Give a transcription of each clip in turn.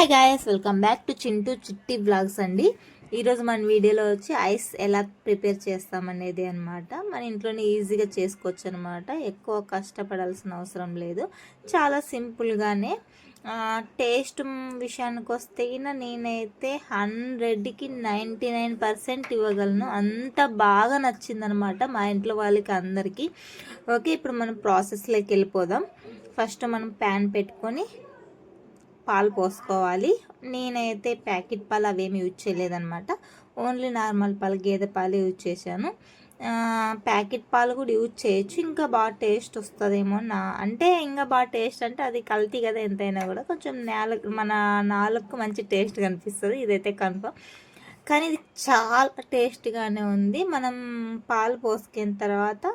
Hi guys, welcome back to Chintu చిట్టి vlogs అండి. ఈరోజు మన వీడియోలో వచ్చి ఐస్ ఎలా ప్రిపేర్ చేస్తామనేది అనమాట. మన ఇంట్లోనే ఈజీగా చేసుకోవచ్చు అనమాట. ఎక్కువ కష్టపడాల్సిన అవసరం లేదు, చాలా సింపుల్గానే. టేస్ట్ విషయానికి వస్తే నేనైతే 100కి 99% ఇవ్వగలను, అంత బాగా నచ్చిందనమాట మా ఇంట్లో వాళ్ళకి అందరికీ. ఓకే, ఇప్పుడు మనం ప్రాసెస్లోకి వెళ్ళిపోదాం. ఫస్ట్ మనం ప్యాన్ పెట్టుకొని పాలు పోసుకోవాలి. నేనైతే ప్యాకెట్ పాలు అవేమి యూజ్ చేయలేదన్నమాట. ఓన్లీ నార్మల్ పాలు, గేదె పాలు యూజ్ చేశాను. ప్యాకెట్ పాలు కూడా యూజ్ చేయొచ్చు, ఇంకా బాగా టేస్ట్ వస్తుందేమో. అంటే ఇంకా బాగా టేస్ట్ అంటే అది కల్తీ కదా, ఎంతైనా కూడా కొంచెం మన నాలుగుకు మంచి టేస్ట్ కనిపిస్తుంది, ఇదైతే కన్ఫర్మ్. కానీ ఇది చాలా టేస్ట్గానే ఉంది. మనం పాలు పోసుకున్న తర్వాత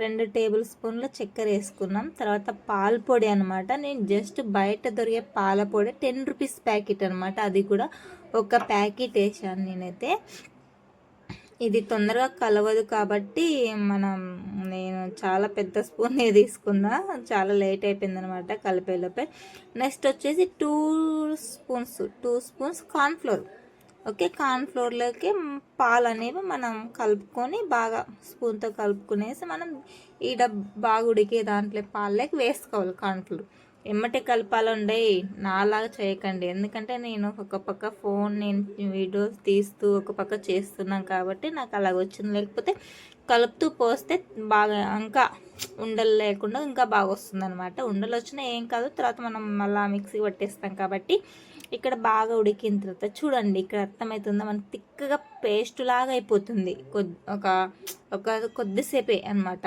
2 టేబుల్ స్పూన్ల చక్కెర వేసుకున్నాం. తర్వాత పాల పొడి అనమాట. నేను జస్ట్ బయట దొరికే పాల పొడి 10 రూపీస్ ప్యాకెట్ అనమాట, అది కూడా ఒక ప్యాకెట్ వేసాను నేనైతే. ఇది తొందరగా కలవదు కాబట్టి నేను చాలా పెద్ద స్పూన్ తీసుకున్నా, చాలా లేట్ అయిపోయింది అనమాట కలిపేలోపే. నెక్స్ట్ వచ్చేసి 2 స్పూన్స్ కార్న్ఫ్లోర్. ఓకే, కార్న్ఫ్లోర్లోకి పాలు అనేవి మనం కలుపుకొని బాగా స్పూన్తో కలుపుకునేసి మనం బాగా ఉడికే దాంట్లో పాలలోకి వేసుకోవాలి కార్న్ఫ్లోర్. ఎమ్మటే కలపాలండి, నాలాగా చేయకండి. ఎందుకంటే నేను ఒక పక్క నేను వీడియోస్ తీస్తూ ఒక పక్క చేస్తున్నాను కాబట్టి నాకు అలాగ వచ్చింది. లేకపోతే కలుపుతూ పోస్తే బాగా ఇంకా ఉండలు లేకుండా ఇంకా బాగా వస్తుంది అనమాట. ఉండలు వచ్చినా ఏం కాదు, తర్వాత మనం మళ్ళీ మిక్సీ పట్టేస్తాం కాబట్టి. ఇక్కడ బాగా ఉడికిన తర్వాత చూడండి, ఇక్కడ అర్థమవుతుందా, మనకి తిక్కగా పేస్ట్ లాగా అయిపోతుంది. కొద్దిసేపే అనమాట,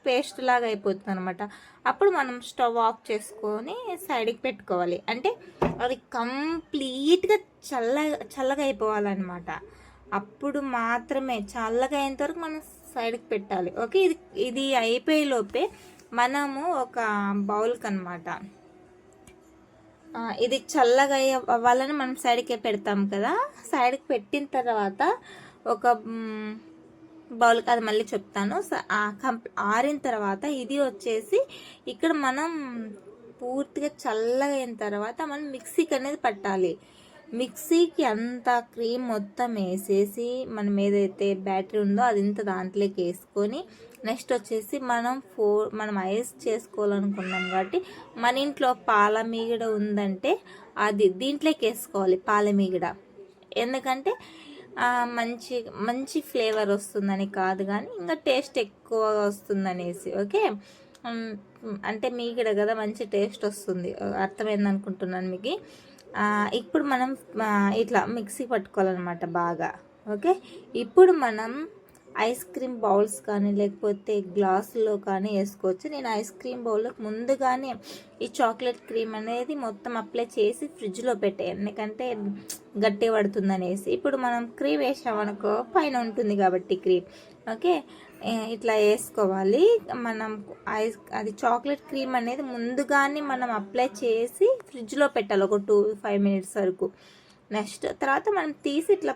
పేస్ట్ లాగా అయిపోతుంది అనమాట. అప్పుడు మనం స్టవ్ ఆఫ్ చేసుకొని సైడ్కి పెట్టుకోవాలి. అంటే అది కంప్లీట్గా చల్లగా అయిపోవాలన్నమాట. అప్పుడు మాత్రమే చల్లగా అయినంత వరకు మనం సైడ్కి పెట్టాలి. ఓకే, ఇది అయిపోయేలోపే మనము ఒక బౌల్కి అనమాట, ఇది చల్లగా అవ్వాలని మనం సైడ్కి పెడతాం కదా. సైడ్కి పెట్టిన తర్వాత ఒక బౌల్కి, అది మళ్ళీ చెప్తాను. ఆరిన తర్వాత ఇది వచ్చేసి ఇక్కడ మనం పూర్తిగా చల్లగా అయిన తర్వాత మనం మిక్సీకి అనేది పట్టాలి. మిక్సీకి అంతా క్రీమ్ మొత్తం వేసేసి మనం ఏదైతే బ్యాటరీ ఉందో అది ఇంత దాంట్లోకి వేసుకొని, నెక్స్ట్ వచ్చేసి మనం ఐస్ చేసుకోవాలనుకున్నాం కాబట్టి మన ఇంట్లో పాల మీగడ ఉందంటే అది దీంట్లోకి వేసుకోవాలి, పాల మీగడ. ఎందుకంటే మంచి ఫ్లేవర్ వస్తుందని కాదు, కానీ ఇంకా టేస్ట్ ఎక్కువగా వస్తుందనేసి. ఓకే, అంటే మీగడ కదా, మంచి టేస్ట్ వస్తుంది, అర్థమైంది అనుకుంటున్నాను మీకు. ఇప్పుడు మనం ఇట్లా మిక్సీ పట్టుకోవాలన్నమాట బాగా. ఓకే, ఇప్పుడు మనం ఐస్ క్రీమ్ బౌల్స్ కానీ లేకపోతే గ్లాసులో కానీ వేసుకోవచ్చు. నేను ఐస్ క్రీమ్ బౌల్లోకి ముందుగానే ఈ చాక్లెట్ క్రీమ్ అనేది మొత్తం అప్లై చేసి ఫ్రిడ్జ్లో పెట్టాను, ఎందుకంటే గట్టి పడుతుంది అనేసి. ఇప్పుడు మనం క్రీమ్ వేసామనుకో పైన ఉంటుంది కాబట్టి క్రీమ్. ఓకే, ఇట్లా వేసుకోవాలి. మనం అది చాక్లెట్ క్రీమ్ అనేది ముందుగానే మనం అప్లై చేసి ఫ్రిడ్జ్లో పెట్టాలి ఒక 2-5 మినిట్స్ వరకు. నెక్స్ట్ తర్వాత మనం తీసి ఇట్లా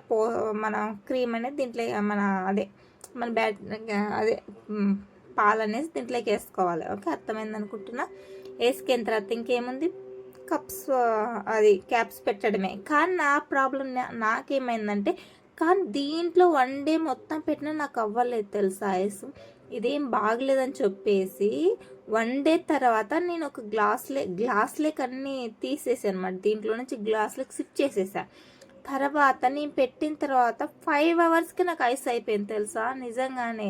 మన క్రీమ్ అనేది దీంట్లో మన అదే పాలు అనేది దీంట్లోకి వేసుకోవాలి. ఓకే, అర్థమైంది అనుకుంటున్నా. వేసుకున్న తర్వాత ఇంకేముంది, క్యాప్స్ పెట్టడమే. కానీ నా ప్రాబ్లం నాకేమైందంటే, కానీ దీంట్లో 1 డే మొత్తం పెట్టినా నాకు అవ్వలేదు తెలుసా ఐస్. ఇదేం బాగలేదని చెప్పేసి 1 డే తర్వాత నేను ఒక గ్లాస్లోకి అన్నీ తీసేసాను అనమాట. దీంట్లో నుంచి గ్లాస్లోకి షిఫ్ట్ చేసేసా. తర్వాత నేను పెట్టిన తర్వాత 5 అవర్స్కి నాకు ఐస్ అయిపోయింది తెలుసా, నిజంగానే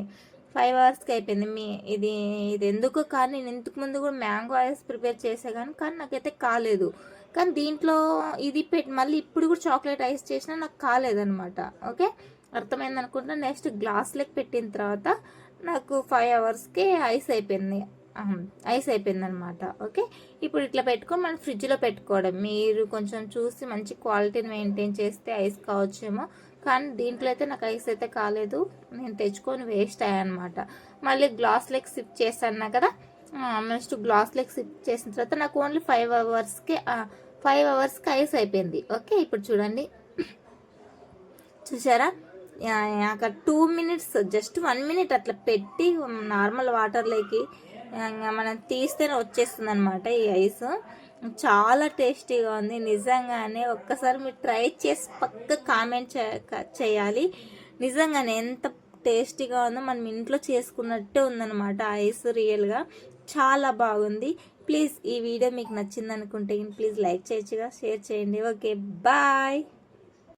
5 అవర్స్కి అయిపోయింది. ఇది ఎందుకో, కానీ నేను ఇంతకు ముందు కూడా మ్యాంగో ఐస్ ప్రిపేర్ చేసా కానీ నాకైతే కాలేదు. కానీ దీంట్లో ఇది మళ్ళీ ఇప్పుడు కూడా చాక్లెట్ ఐస్ చేసినా నాకు కాలేదనమాట. ఓకే, అర్థమైంది అనుకుంటా. నెక్స్ట్ గ్లాస్లోకి పెట్టిన తర్వాత నాకు 5 అవర్స్కి ఐస్ అయిపోయింది అనమాట. ఓకే, ఇప్పుడు ఇట్లా పెట్టుకొని మనం ఫ్రిడ్జ్లో పెట్టుకోవడం. మీరు కొంచెం చూసి మంచి క్వాలిటీని మెయింటైన్ చేస్తే ఐస్ కావచ్చేమో, కానీ దీంట్లో అయితే నాకు ఐస్ అయితే కాలేదు. నేను తెచ్చుకొని వేస్ట్ అయ్యానమాట. మళ్ళీ గ్లాస్లోకి షిఫ్ట్ చేశాను కదా. నెక్స్ట్ గ్లాస్లోకి షిఫ్ట్ చేసిన తర్వాత నాకు ఓన్లీ 5 అవర్స్కి ఐస్ అయిపోయింది. ఓకే, ఇప్పుడు చూడండి, చూసారా, అక్కడ 2 మినిట్స్, జస్ట్ 1 మినిట్ అట్లా పెట్టి నార్మల్ వాటర్లోకి మనం తీస్తేనే వచ్చేస్తుంది అనమాట ఈ ఐస్. చాలా టేస్టీగా ఉంది నిజంగానే. ఒక్కసారి మీరు ట్రై చేసి పక్క కామెంట్ చేయాలి. నిజంగానే ఎంత టేస్టీగా ఉందో, మనం ఇంట్లో చేసుకున్నట్టే ఉందన్నమాట ఐస్. రియల్గా చాలా బాగుంది. ప్లీజ్ ఈ వీడియో మీకు నచ్చింది అనుకుంటే ప్లీజ్ లైక్ చేయొచ్చుగా, షేర్ చేయండి. Okay, bye.